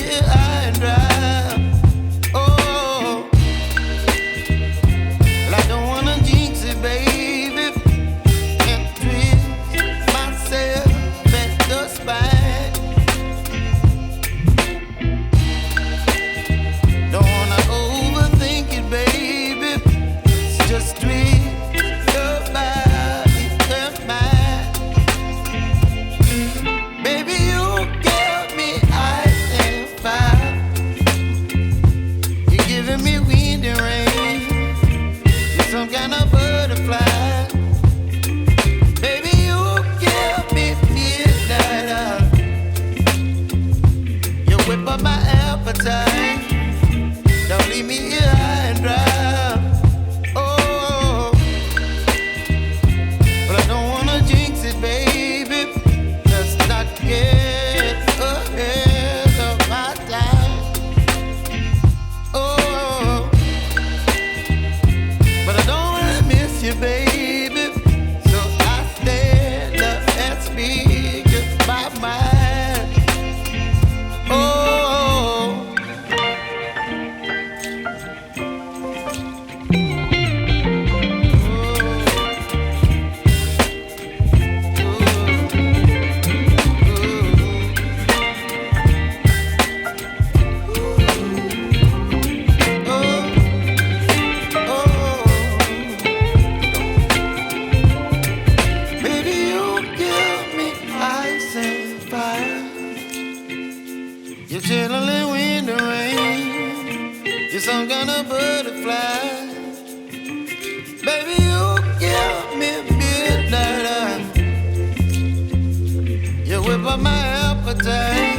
here high and dry. Oh, well, I don't wanna jinx it, baby, and twist myself at the spine. Don't wanna overthink it, baby. It's just twist your body and mine. Baby, you give me ice and fire. You're giving me wind and rain. You're some kind of butterfly. Baby, you give me midnight. You whip up my appetite. Don't leave me here high and dry. Oh, but I don't wanna jinx it, baby. Let's not get ahead of my time. Oh, but I don't wanna miss you, baby. So I stand up and speak my mind. Oh. You're chilling wind and rain. You're some kind of butterfly. Baby, you give me midnight. You whip up my appetite.